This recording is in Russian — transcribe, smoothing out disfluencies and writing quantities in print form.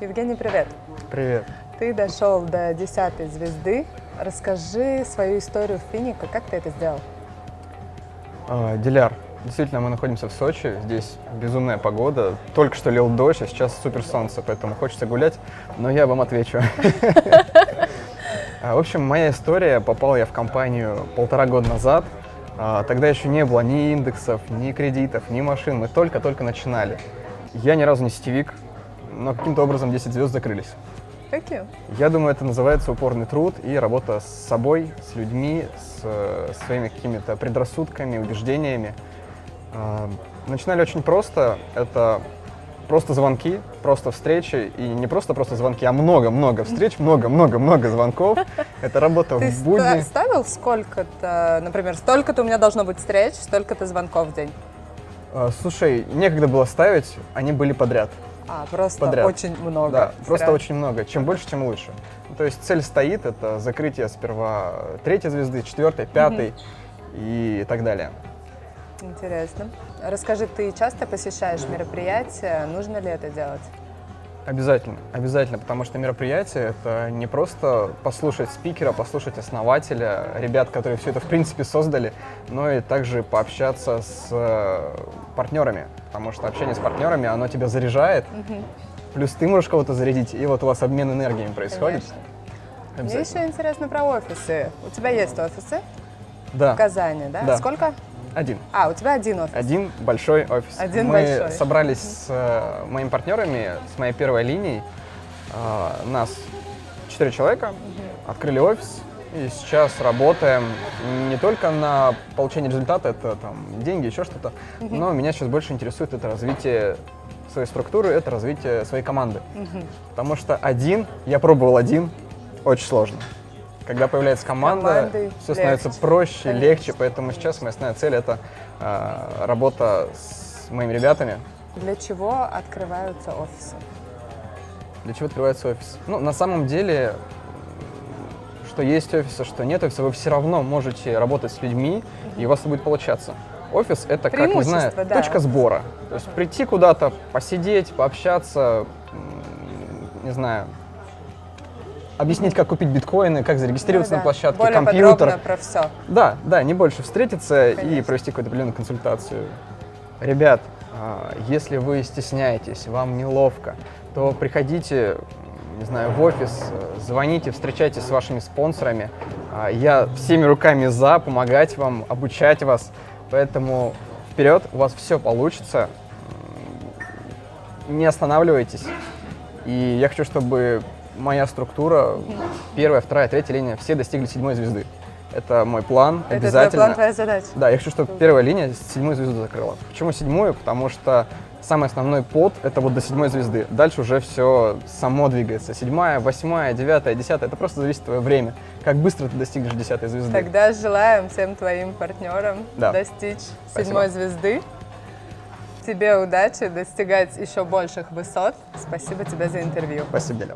Евгений, привет. Привет. Ты дошел до 10-й звезды. Расскажи свою историю в Финико. Как ты это сделал? Диляр, действительно, мы находимся в Сочи. Здесь безумная погода. Только что лил дождь, а сейчас супер солнце, поэтому хочется гулять, но я вам отвечу. В общем, моя история. Попал я в компанию 1,5 года назад. Тогда еще не было ни индексов, ни кредитов, ни машин. Мы только-только начинали. Я ни разу не сетевик, но каким-то образом 10 звезд закрылись. Какие? Я думаю, это называется упорный труд и работа с собой, с людьми, с своими какими-то предрассудками, убеждениями. Начинали очень просто. Это просто звонки, просто встречи. И не просто звонки, а много-много встреч, много-много-много звонков. Это работа в будни. Ты ставил сколько-то, например, столько-то у меня должно быть встреч, столько-то звонков в день? Слушай, некогда было ставить, они были подряд. Просто подряд. Очень много. Да, просто очень много. Чем больше, тем лучше. То есть цель стоит, это закрытие сперва 3-й звезды, 4-й, 5-й и так далее. Интересно. Расскажи, ты часто посещаешь мероприятия? Нужно ли это делать? Обязательно, обязательно, потому что мероприятие — это не просто послушать спикера, послушать основателя, ребят, которые все это в принципе создали, но и также пообщаться с партнерами, потому что общение с партнерами, оно тебя заряжает, плюс ты можешь кого-то зарядить, и вот у вас обмен энергиями происходит. Мне еще интересно про офисы. У тебя есть офисы? Да. В Казани, да? Да. Сколько? Один. У тебя один офис. Один большой офис. Один Мы большой. собрались с моими партнерами, с моей первой линией. Нас 4 человека, открыли офис. И сейчас работаем не только на получение результата, это там деньги, еще что-то, но меня сейчас больше интересует это развитие своей структуры, это развитие своей команды. Потому что я пробовал один, очень сложно. Когда появляется команда, все становится проще, Конечно. легче, поэтому сейчас моя основная цель — это работа с моими ребятами. Для чего открываются офисы? Для чего открывается офис? На самом деле, что есть офисы, что нет офиса, вы все равно можете работать с людьми, и у вас это будет получаться. Офис — это, как, не знаю, да. точка сбора. То есть прийти куда-то, посидеть, пообщаться, не знаю, объяснить, как купить биткоины, как зарегистрироваться на площадке, более компьютер. Подробно про все. Да, не больше встретиться Конечно. и провести какую-то определенную консультацию. Ребят, если вы стесняетесь, вам неловко, то приходите, не знаю, в офис, звоните, встречайтесь с вашими спонсорами. Я всеми руками за помогать вам, обучать вас. Поэтому вперед, у вас все получится. Не останавливайтесь. И я хочу, чтобы моя структура, 1-я, 2-я, 3-я линия, все достигли 7-й звезды. Это мой план, Это обязательно. твой план, твоя задача. Да, я хочу, чтобы 1-я линия 7-ю звезду закрыла. Почему 7-ю? Потому что самый основной пот — это вот до 7-й звезды. Дальше уже все само двигается. 7-я, 8-я, 9-я, 10-я — это просто зависит от твоего времени. Как быстро ты достигнешь 10-й звезды. Тогда желаем всем твоим партнерам достичь 7-й звезды. Тебе удачи, достигать еще больших высот. Спасибо тебе за интервью. Спасибо, Деля.